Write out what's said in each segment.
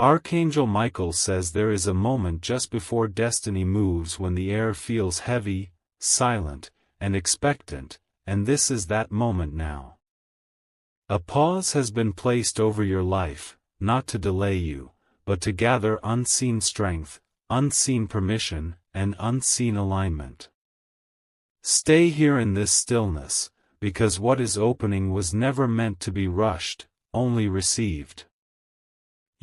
Archangel Michael says there is a moment just before destiny moves when the air feels heavy, silent, and expectant, and this is that moment now. A pause has been placed over your life, not to delay you, but to gather unseen strength, unseen permission, and unseen alignment. Stay here in this stillness, because what is opening was never meant to be rushed, only received.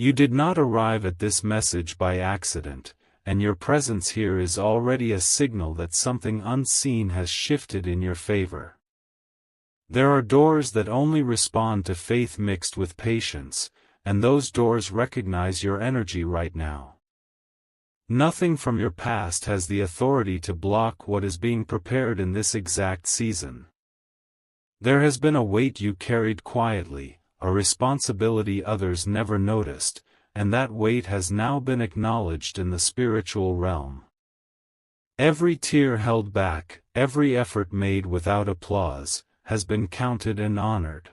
You did not arrive at this message by accident, and your presence here is already a signal that something unseen has shifted in your favor. There are doors that only respond to faith mixed with patience, and those doors recognize your energy right now. Nothing from your past has the authority to block what is being prepared in this exact season. There has been a weight you carried quietly, a responsibility others never noticed, and that weight has now been acknowledged in the spiritual realm. Every tear held back, every effort made without applause, has been counted and honored.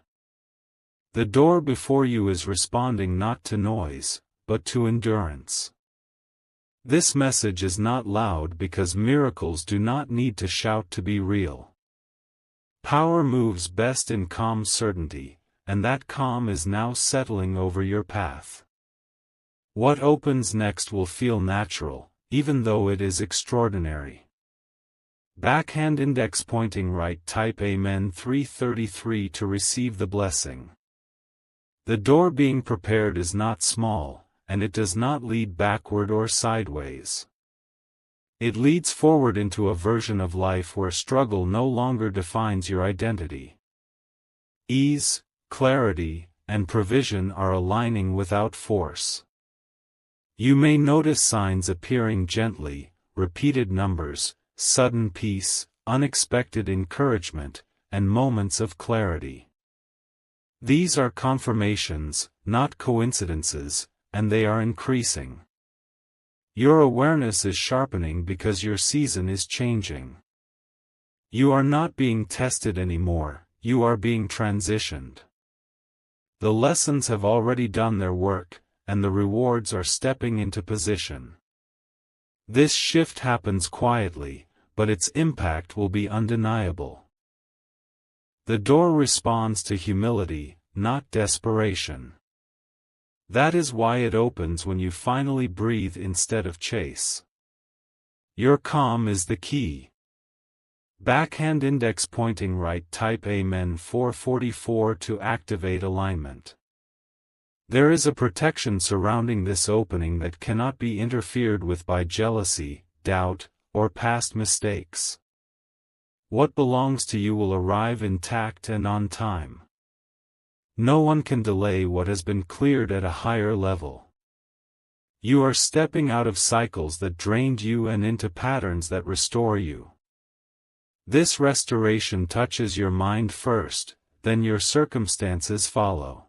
The door before you is responding not to noise, but to endurance. This message is not loud because miracles do not need to shout to be real. Power moves best in calm certainty, and that calm is now settling over your path. What opens next will feel natural, even though it is extraordinary. Backhand index pointing right, type Amen 333 to receive the blessing. The door being prepared is not small, and it does not lead backward or sideways. It leads forward into a version of life where struggle no longer defines your identity. Ease, clarity, and provision are aligning without force. You may notice signs appearing gently, repeated numbers, sudden peace, unexpected encouragement, and moments of clarity. These are confirmations, not coincidences, and they are increasing. Your awareness is sharpening because your season is changing. You are not being tested anymore, you are being transitioned. The lessons have already done their work, and the rewards are stepping into position. This shift happens quietly, but its impact will be undeniable. The door responds to humility, not desperation. That is why it opens when you finally breathe instead of chase. Your calm is the key. Backhand index pointing right, type Amen 444 to activate alignment. There is a protection surrounding this opening that cannot be interfered with by jealousy, doubt, or past mistakes. What belongs to you will arrive intact and on time. No one can delay what has been cleared at a higher level. You are stepping out of cycles that drained you and into patterns that restore you. This restoration touches your mind first, then your circumstances follow.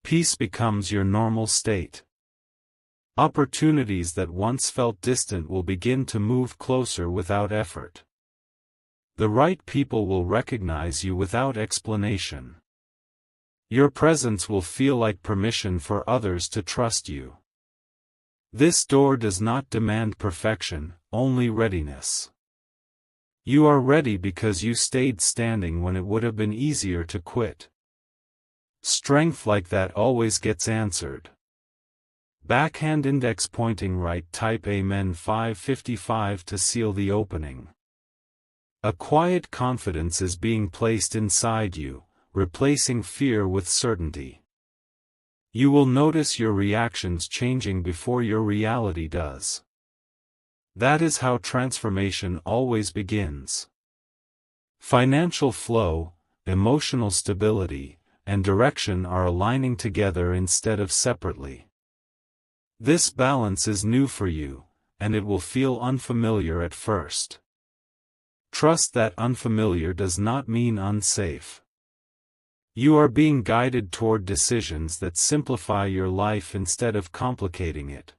Peace becomes your normal state. Opportunities that once felt distant will begin to move closer without effort. The right people will recognize you without explanation. Your presence will feel like permission for others to trust you. This door does not demand perfection, only readiness. You are ready because you stayed standing when it would have been easier to quit. Strength like that always gets answered. Backhand index pointing right, type Amen 555 to seal the opening. A quiet confidence is being placed inside you, replacing fear with certainty. You will notice your reactions changing before your reality does. That is how transformation always begins. Financial flow, emotional stability, and direction are aligning together instead of separately. This balance is new for you, and it will feel unfamiliar at first. Trust that unfamiliar does not mean unsafe. You are being guided toward decisions that simplify your life instead of complicating it.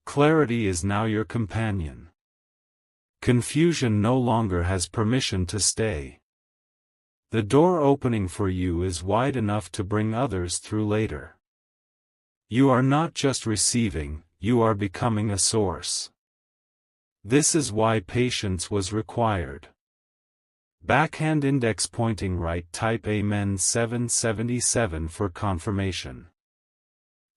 Clarity is now your companion. Confusion no longer has permission to stay. The door opening for you is wide enough to bring others through later. You are not just receiving, you are becoming a source. This is why patience was required. Backhand index pointing right, type Amen 777 for confirmation.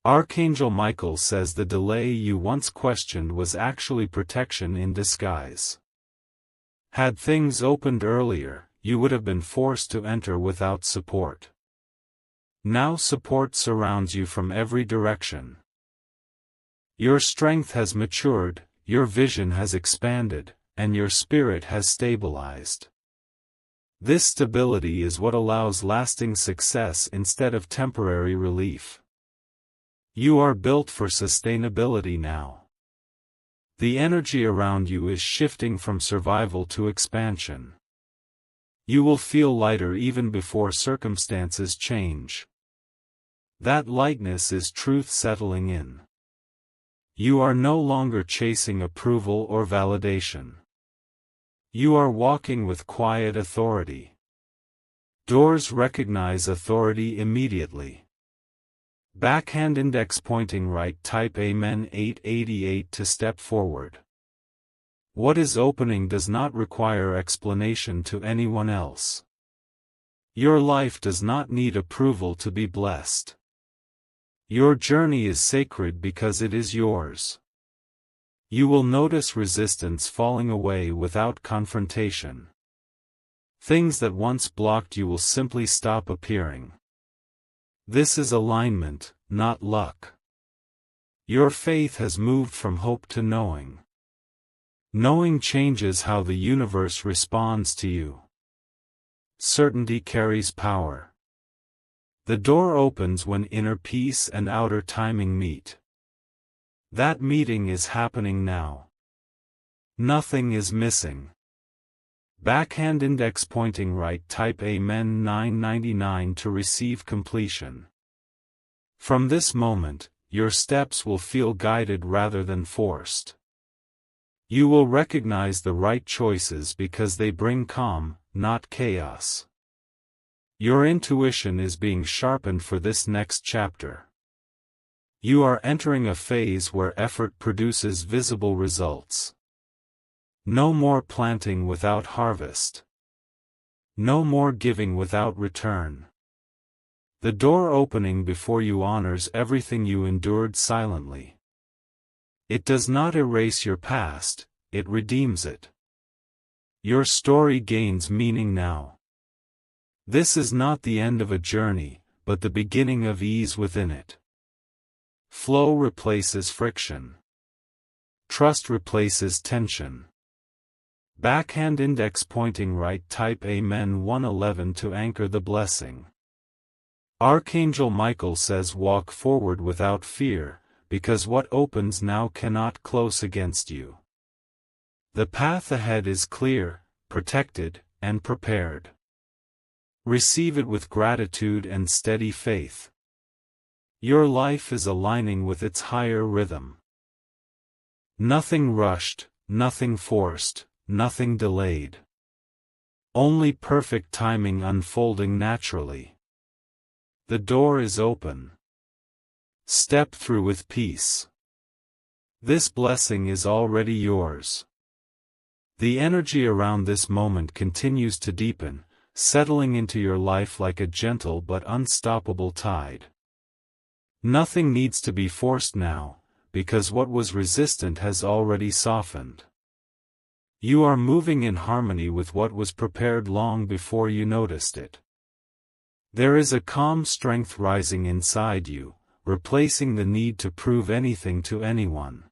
Archangel Michael says the delay you once questioned was actually protection in disguise. Had things opened earlier, you would have been forced to enter without support. Now support surrounds you from every direction. Your strength has matured, your vision has expanded, and your spirit has stabilized. This stability is what allows lasting success instead of temporary relief. You are built for sustainability now. The energy around you is shifting from survival to expansion. You will feel lighter even before circumstances change. That lightness is truth settling in. You are no longer chasing approval or validation. You are walking with quiet authority. Doors recognize authority immediately. Backhand index pointing right, type Amen 888 to step forward. What is opening does not require explanation to anyone else. Your life does not need approval to be blessed. Your journey is sacred because it is yours. You will notice resistance falling away without confrontation. Things that once blocked you will simply stop appearing. This is alignment, not luck. Your faith has moved from hope to knowing. Knowing changes how the universe responds to you. Certainty carries power. The door opens when inner peace and outer timing meet. That meeting is happening now. Nothing is missing. Backhand index pointing right, type Amen 999 to receive completion. From this moment, your steps will feel guided rather than forced. You will recognize the right choices because they bring calm, not chaos. Your intuition is being sharpened for this next chapter. You are entering a phase where effort produces visible results. No more planting without harvest. No more giving without return. The door opening before you honors everything you endured silently. It does not erase your past, it redeems it. Your story gains meaning now. This is not the end of a journey, but the beginning of ease within it. Flow replaces friction. Trust replaces tension. Backhand index pointing right, type Amen 111 to anchor the blessing. Archangel Michael says walk forward without fear, because what opens now cannot close against you. The path ahead is clear, protected, and prepared. Receive it with gratitude and steady faith. Your life is aligning with its higher rhythm. Nothing rushed, nothing forced, nothing delayed. Only perfect timing unfolding naturally. The door is open. Step through with peace. This blessing is already yours. The energy around this moment continues to deepen, settling into your life like a gentle but unstoppable tide. Nothing needs to be forced now, because what was resistant has already softened. You are moving in harmony with what was prepared long before you noticed it. There is a calm strength rising inside you, replacing the need to prove anything to anyone.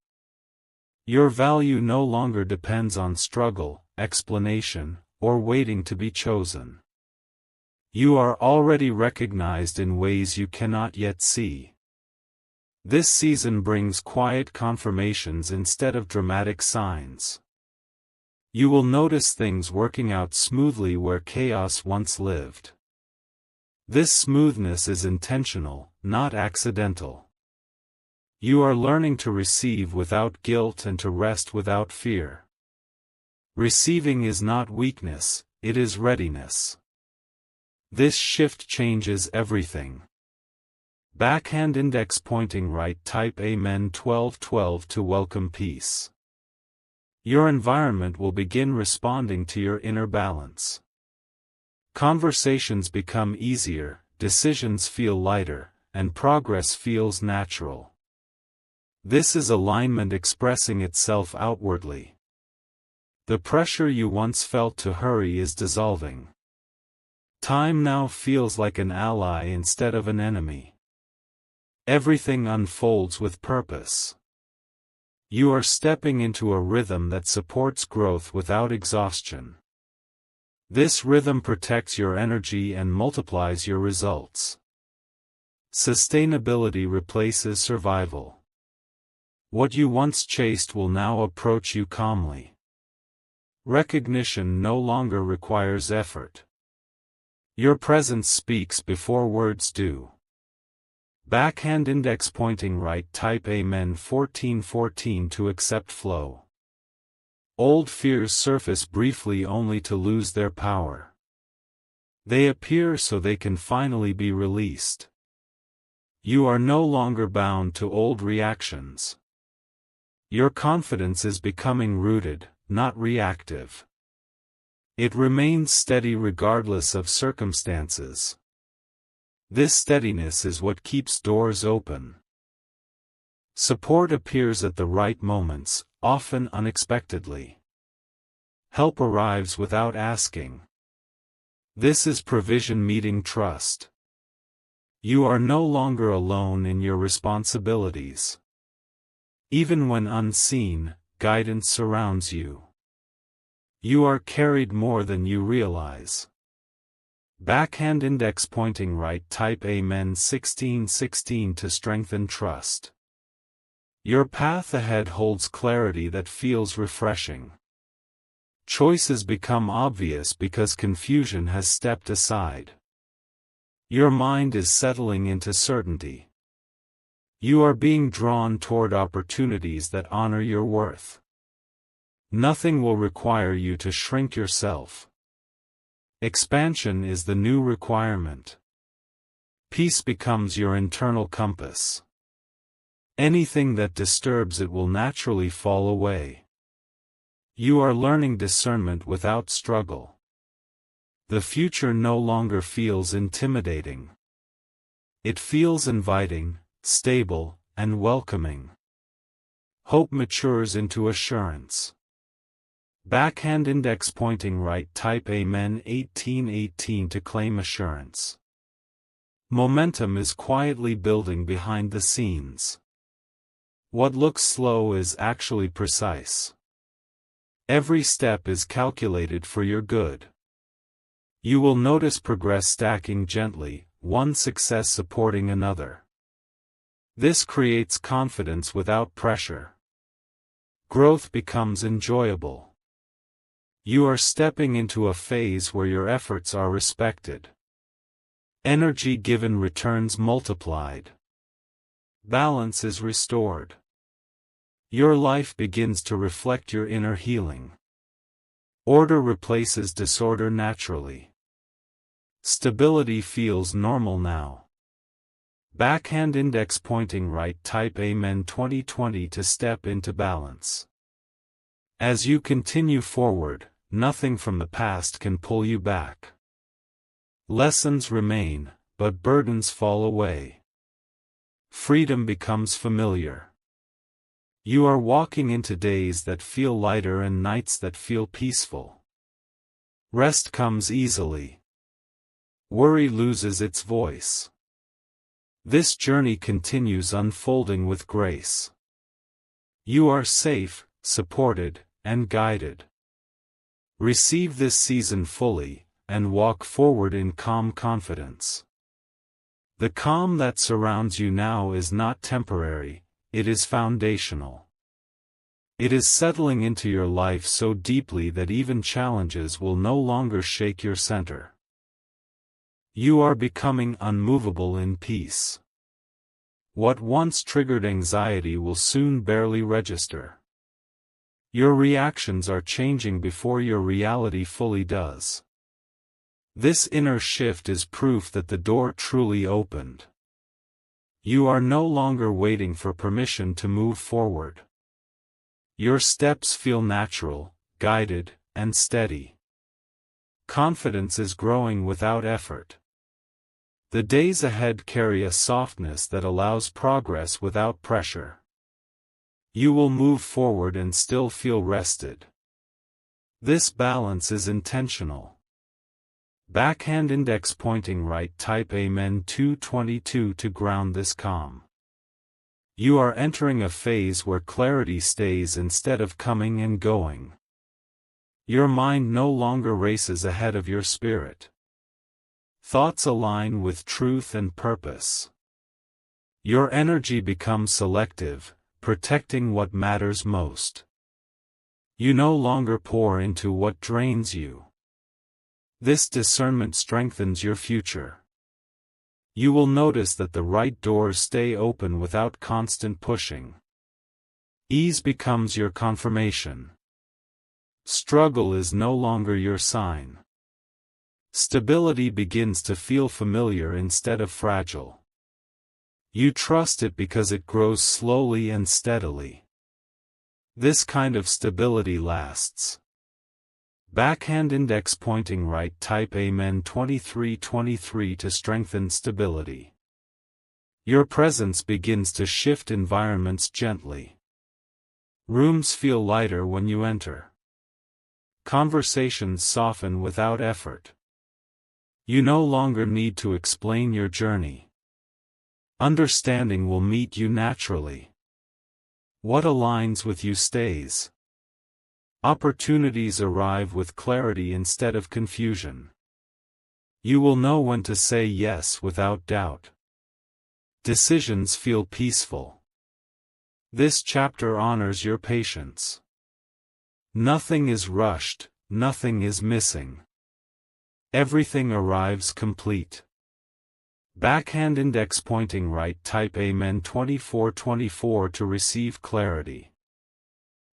Your value no longer depends on struggle, explanation, or waiting to be chosen. You are already recognized in ways you cannot yet see. This season brings quiet confirmations instead of dramatic signs. You will notice things working out smoothly where chaos once lived. This smoothness is intentional, not accidental. You are learning to receive without guilt and to rest without fear. Receiving is not weakness, it is readiness. This shift changes everything. Backhand index pointing right, type Amen 1212 to welcome peace. Your environment will begin responding to your inner balance. Conversations become easier, decisions feel lighter, and progress feels natural. This is alignment expressing itself outwardly. The pressure you once felt to hurry is dissolving. Time now feels like an ally instead of an enemy. Everything unfolds with purpose. You are stepping into a rhythm that supports growth without exhaustion. This rhythm protects your energy and multiplies your results. Sustainability replaces survival. What you once chased will now approach you calmly. Recognition no longer requires effort. Your presence speaks before words do. Backhand index pointing right, type Amen 1414 to accept flow. Old fears surface briefly only to lose their power. They appear so they can finally be released. You are no longer bound to old reactions. Your confidence is becoming rooted, not reactive. It remains steady regardless of circumstances. This steadiness is what keeps doors open. Support appears at the right moments, often unexpectedly. Help arrives without asking. This is provision meeting trust. You are no longer alone in your responsibilities. Even when unseen, guidance surrounds you. You are carried more than you realize. Backhand index pointing right, type Amen 1616 to strengthen trust. Your path ahead holds clarity that feels refreshing. Choices become obvious because confusion has stepped aside. Your mind is settling into certainty. You are being drawn toward opportunities that honor your worth. Nothing will require you to shrink yourself. Expansion is the new requirement. Peace becomes your internal compass. Anything that disturbs it will naturally fall away. You are learning discernment without struggle. The future no longer feels intimidating. It feels inviting, stable, and welcoming. Hope matures into assurance. Backhand index pointing right, type Amen 1818 to claim assurance. Momentum is quietly building behind the scenes. What looks slow is actually precise. Every step is calculated for your good. You will notice progress stacking gently, one success supporting another. This creates confidence without pressure. Growth becomes enjoyable. You are stepping into a phase where your efforts are respected. Energy given returns multiplied. Balance is restored. Your life begins to reflect your inner healing. Order replaces disorder naturally. Stability feels normal now. Backhand index pointing right, type Amen 2020 to step into balance. As you continue forward, nothing from the past can pull you back. Lessons remain, but burdens fall away. Freedom becomes familiar. You are walking into days that feel lighter and nights that feel peaceful. Rest comes easily. Worry loses its voice. This journey continues unfolding with grace. You are safe, supported, and guided. Receive this season fully, and walk forward in calm confidence. The calm that surrounds you now is not temporary, it is foundational. It is settling into your life so deeply that even challenges will no longer shake your center. You are becoming unmovable in peace. What once triggered anxiety will soon barely register. Your reactions are changing before your reality fully does. This inner shift is proof that the door truly opened. You are no longer waiting for permission to move forward. Your steps feel natural, guided, and steady. Confidence is growing without effort. The days ahead carry a softness that allows progress without pressure. You will move forward and still feel rested. This balance is intentional. Backhand index pointing right, type Amen 222 to ground this calm. You are entering a phase where clarity stays instead of coming and going. Your mind no longer races ahead of your spirit. Thoughts align with truth and purpose. Your energy becomes selective, protecting what matters most. You no longer pour into what drains you. This discernment strengthens your future. You will notice that the right doors stay open without constant pushing. Ease becomes your confirmation. Struggle is no longer your sign. Stability begins to feel familiar instead of fragile. You trust it because it grows slowly and steadily. This kind of stability lasts. Backhand index pointing right, type Amen 2323 to strengthen stability. Your presence begins to shift environments gently. Rooms feel lighter when you enter. Conversations soften without effort. You no longer need to explain your journey. Understanding will meet you naturally. What aligns with you stays. Opportunities arrive with clarity instead of confusion. You will know when to say yes without doubt. Decisions feel peaceful. This chapter honors your patience. Nothing is rushed, nothing is missing. Everything arrives complete. Backhand index pointing right, type Amen 2424 to receive clarity.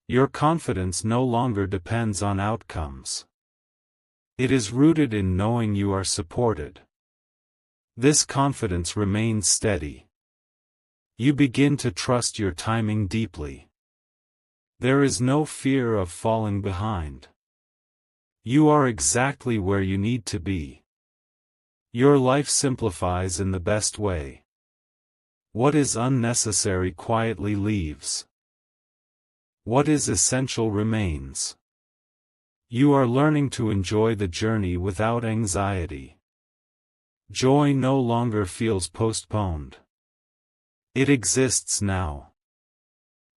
Your confidence no longer depends on outcomes. It is rooted in knowing you are supported. This confidence remains steady. You begin to trust your timing deeply. There is no fear of falling behind. You are exactly where you need to be. Your life simplifies in the best way. What is unnecessary quietly leaves. What is essential remains. You are learning to enjoy the journey without anxiety. Joy no longer feels postponed. It exists now.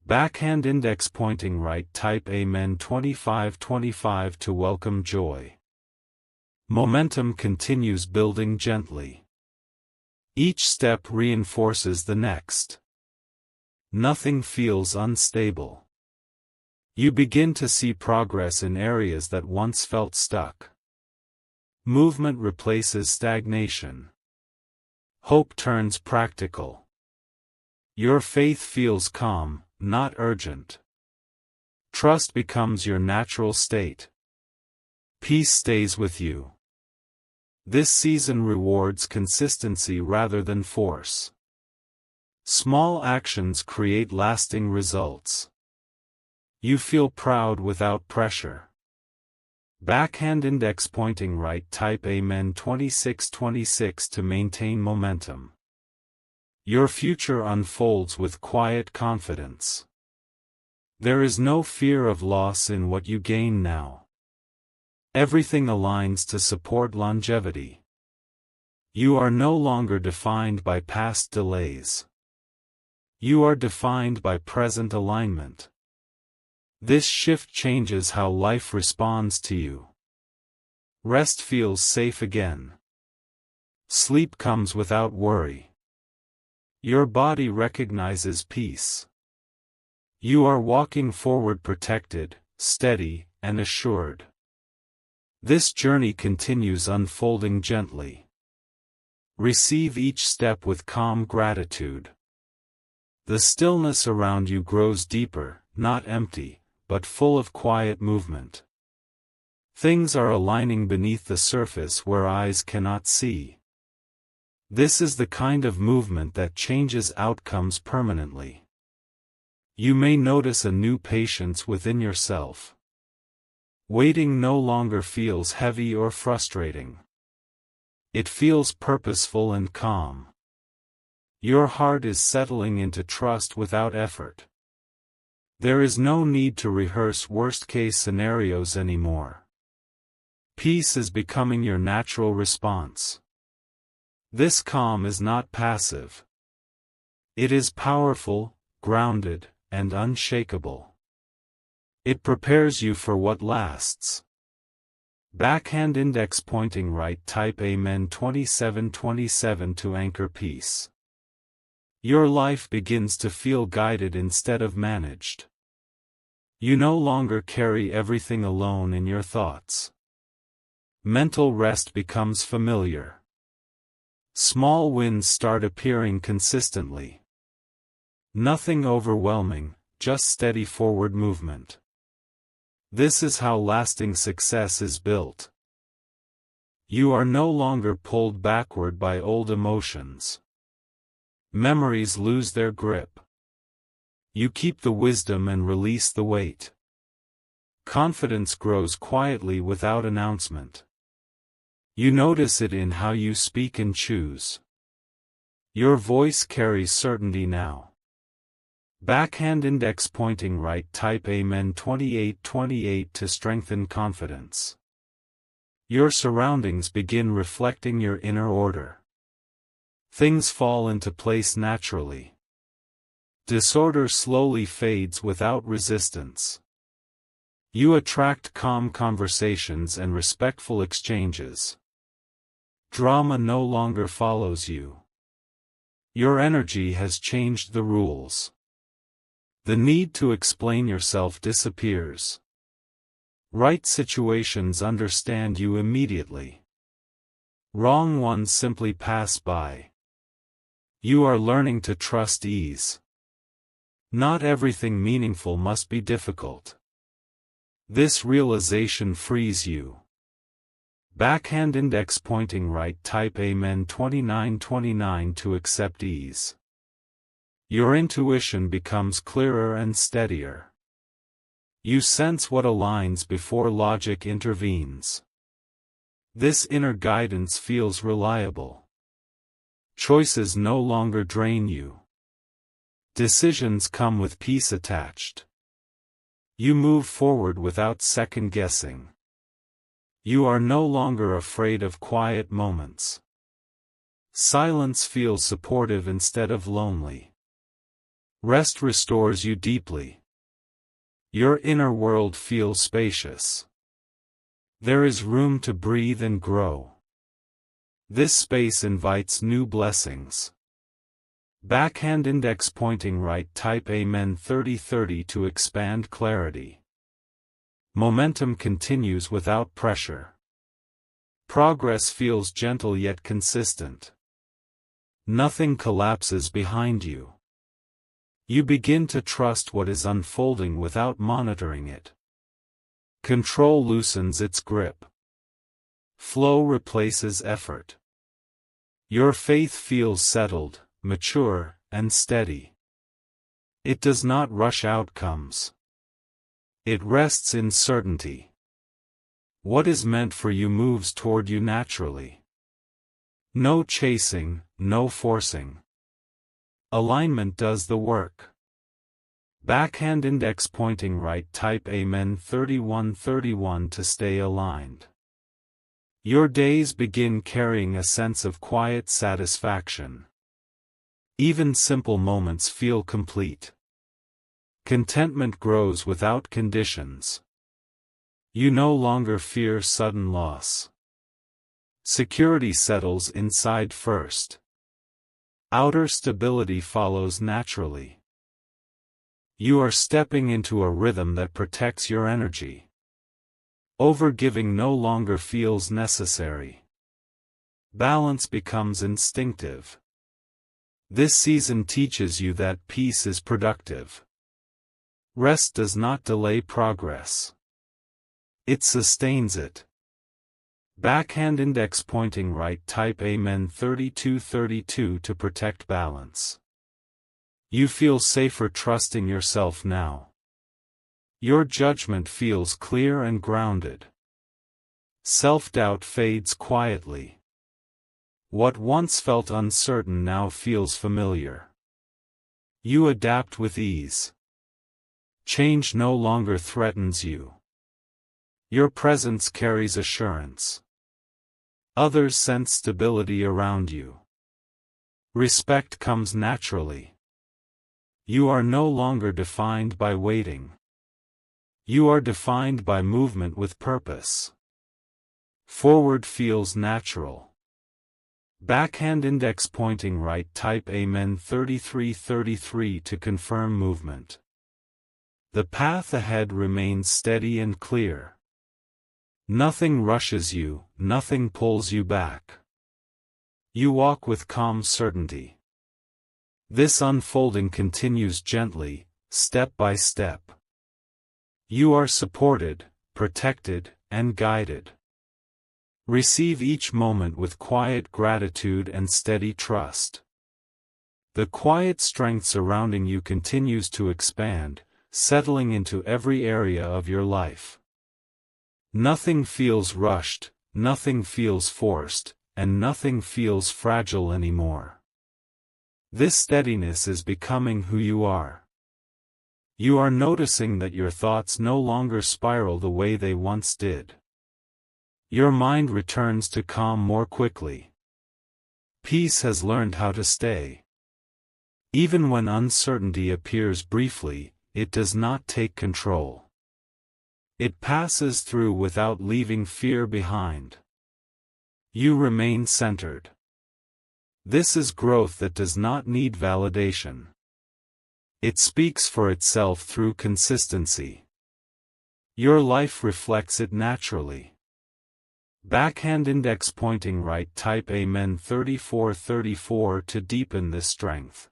Backhand index pointing right, type Amen 2525 to welcome joy. Momentum continues building gently. Each step reinforces the next. Nothing feels unstable. You begin to see progress in areas that once felt stuck. Movement replaces stagnation. Hope turns practical. Your faith feels calm, not urgent. Trust becomes your natural state. Peace stays with you. This season rewards consistency rather than force. Small actions create lasting results. You feel proud without pressure. Backhand index pointing right, type Amen 2626 to maintain momentum. Your future unfolds with quiet confidence. There is no fear of loss in what you gain now. Everything aligns to support longevity. You are no longer defined by past delays. You are defined by present alignment. This shift changes how life responds to you. Rest feels safe again. Sleep comes without worry. Your body recognizes peace. You are walking forward protected, steady, and assured. This journey continues unfolding gently. Receive each step with calm gratitude. The stillness around you grows deeper, not empty, but full of quiet movement. Things are aligning beneath the surface where eyes cannot see. This is the kind of movement that changes outcomes permanently. You may notice a new patience within yourself. Waiting no longer feels heavy or frustrating. It feels purposeful and calm. Your heart is settling into trust without effort. There is no need to rehearse worst-case scenarios anymore. Peace is becoming your natural response. This calm is not passive. It is powerful, grounded, and unshakable. It prepares you for what lasts. Backhand index pointing right. Type Amen 2727 to anchor peace. Your life begins to feel guided instead of managed. You no longer carry everything alone in your thoughts. Mental rest becomes familiar. Small wins start appearing consistently. Nothing overwhelming, just steady forward movement. This is how lasting success is built. You are no longer pulled backward by old emotions. Memories lose their grip. You keep the wisdom and release the weight. Confidence grows quietly without announcement. You notice it in how you speak and choose. Your voice carries certainty now. Backhand index pointing right. Type Amen 2828 to strengthen confidence. Your surroundings begin reflecting your inner order. Things fall into place naturally. Disorder slowly fades without resistance. You attract calm conversations and respectful exchanges. Drama no longer follows you. Your energy has changed the rules. The need to explain yourself disappears. Right situations understand you immediately. Wrong ones simply pass by. You are learning to trust ease. Not everything meaningful must be difficult. This realization frees you. Backhand index pointing right. Type Amen 2929 to accept ease. Your intuition becomes clearer and steadier. You sense what aligns before logic intervenes. This inner guidance feels reliable. Choices no longer drain you. Decisions come with peace attached. You move forward without second guessing. You are no longer afraid of quiet moments. Silence feels supportive instead of lonely. Rest restores you deeply. Your inner world feels spacious. There is room to breathe and grow. This space invites new blessings. Backhand index pointing right. Type Amen 3030 to expand clarity. Momentum continues without pressure. Progress feels gentle yet consistent. Nothing collapses behind you. You begin to trust what is unfolding without monitoring it. Control loosens its grip. Flow replaces effort. Your faith feels settled, mature, and steady. It does not rush outcomes. It rests in certainty. What is meant for you moves toward you naturally. No chasing, no forcing. Alignment does the work. Backhand index pointing right. Type Amen 3131 to stay aligned. Your days begin carrying a sense of quiet satisfaction. Even simple moments feel complete. Contentment grows without conditions. You no longer fear sudden loss. Security settles inside first. Outer stability follows naturally. You are stepping into a rhythm that protects your energy. Overgiving no longer feels necessary. Balance becomes instinctive. This season teaches you that peace is productive. Rest does not delay progress. It sustains it. Backhand index pointing right, type Amen 3232 to protect balance. You feel safer trusting yourself now. Your judgment feels clear and grounded. Self-doubt fades quietly. What once felt uncertain now feels familiar. You adapt with ease. Change no longer threatens you. Your presence carries assurance. Others sense stability around you. Respect comes naturally. You are no longer defined by waiting. You are defined by movement with purpose. Forward feels natural. Backhand index pointing right, type Amen 3333 to confirm movement. The path ahead remains steady and clear. Nothing rushes you, nothing pulls you back. You walk with calm certainty. This unfolding continues gently, step by step. You are supported, protected, and guided. Receive each moment with quiet gratitude and steady trust. The quiet strength surrounding you continues to expand, settling into every area of your life. Nothing feels rushed, nothing feels forced, and nothing feels fragile anymore. This steadiness is becoming who you are. You are noticing that your thoughts no longer spiral the way they once did. Your mind returns to calm more quickly. Peace has learned how to stay. Even when uncertainty appears briefly, it does not take control. It passes through without leaving fear behind. You remain centered. This is growth that does not need validation. It speaks for itself through consistency. Your life reflects it naturally. Backhand index pointing right, type Amen 3434 to deepen this strength.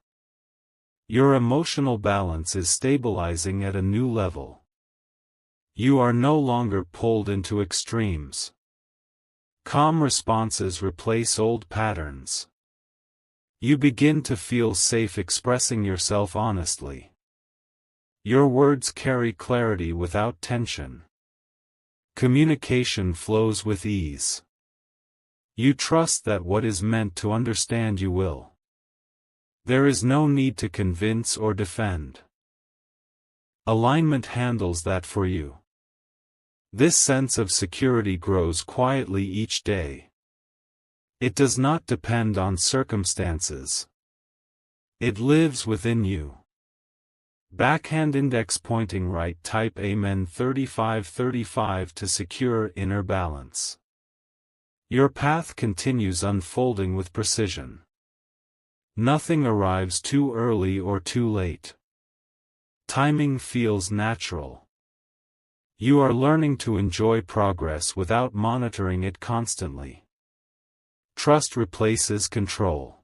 Your emotional balance is stabilizing at a new level. You are no longer pulled into extremes. Calm responses replace old patterns. You begin to feel safe expressing yourself honestly. Your words carry clarity without tension. Communication flows with ease. You trust that what is meant to understand you will. There is no need to convince or defend. Alignment handles that for you. This sense of security grows quietly each day. It does not depend on circumstances. It lives within you. Backhand index pointing right, type Amen 3535 to secure inner balance. Your path continues unfolding with precision. Nothing arrives too early or too late. Timing feels natural. You are learning to enjoy progress without monitoring it constantly. Trust replaces control.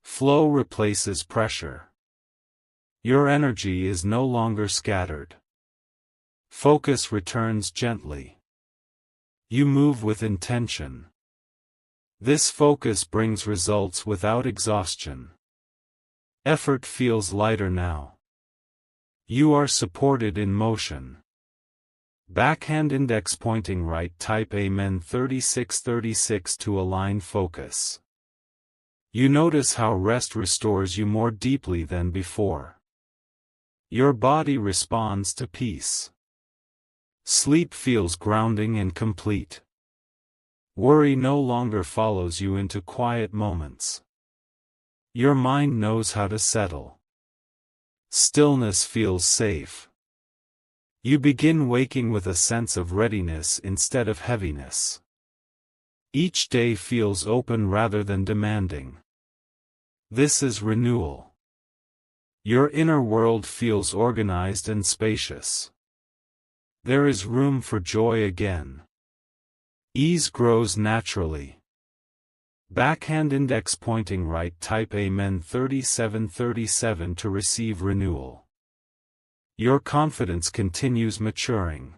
Flow replaces pressure. Your energy is no longer scattered. Focus returns gently. You move with intention. This focus brings results without exhaustion. Effort feels lighter now. You are supported in motion. Backhand index pointing right, type Amen 3636 to align focus. You notice how rest restores you more deeply than before. Your body responds to peace. Sleep feels grounding and complete. Worry no longer follows you into quiet moments. Your mind knows how to settle. Stillness feels safe. You begin waking with a sense of readiness instead of heaviness. Each day feels open rather than demanding. This is renewal. Your inner world feels organized and spacious. There is room for joy again. Ease grows naturally. Backhand index pointing right, type Amen 3737 to receive renewal. Your confidence continues maturing.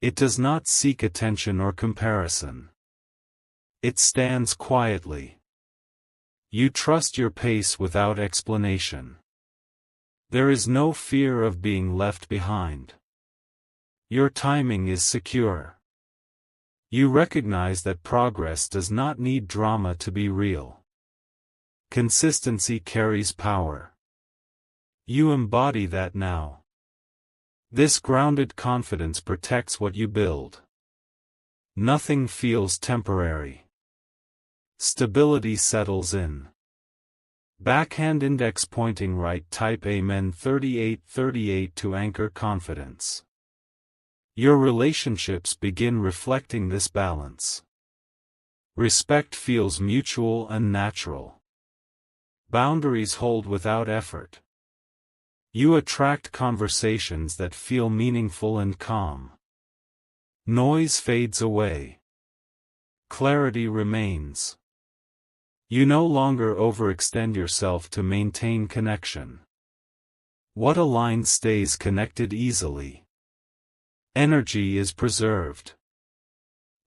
It does not seek attention or comparison. It stands quietly. You trust your pace without explanation. There is no fear of being left behind. Your timing is secure. You recognize that progress does not need drama to be real. Consistency carries power. You embody that now. This grounded confidence protects what you build. Nothing feels temporary. Stability settles in. Backhand index pointing right, type Amen 3838 to anchor confidence. Your relationships begin reflecting this balance. Respect feels mutual and natural. Boundaries hold without effort. You attract conversations that feel meaningful and calm. Noise fades away. Clarity remains. You no longer overextend yourself to maintain connection. What aligns stays connected easily. Energy is preserved.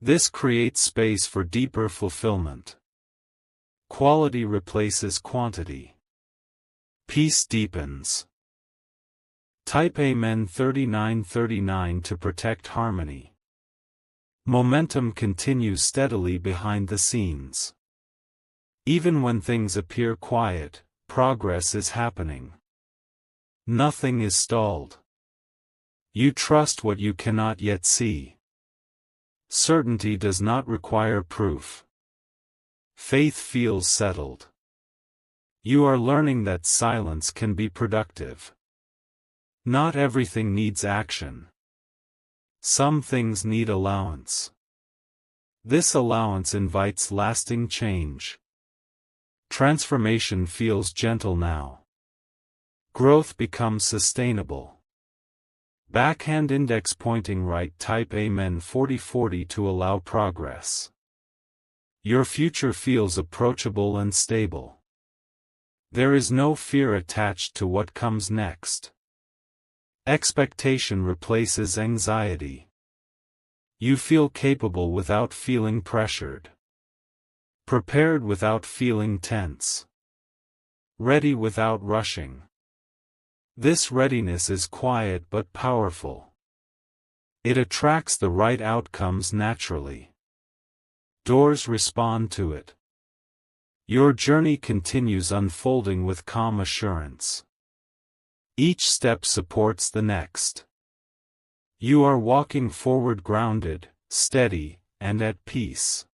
This creates space for deeper fulfillment. Quality replaces quantity. Peace deepens. Type Amen 3939 to protect harmony. Momentum continues steadily behind the scenes. Even when things appear quiet, progress is happening. Nothing is stalled. You trust what you cannot yet see. Certainty does not require proof. Faith feels settled. You are learning that silence can be productive. Not everything needs action. Some things need allowance. This allowance invites lasting change. Transformation feels gentle now. Growth becomes sustainable. Backhand index pointing right, type Amen 4040 to allow progress. Your future feels approachable and stable. There is no fear attached to what comes next. Expectation replaces anxiety. You feel capable without feeling pressured. Prepared without feeling tense. Ready without rushing. This readiness is quiet but powerful. It attracts the right outcomes naturally. Doors respond to it. Your journey continues unfolding with calm assurance. Each step supports the next. You are walking forward grounded, steady, and at peace.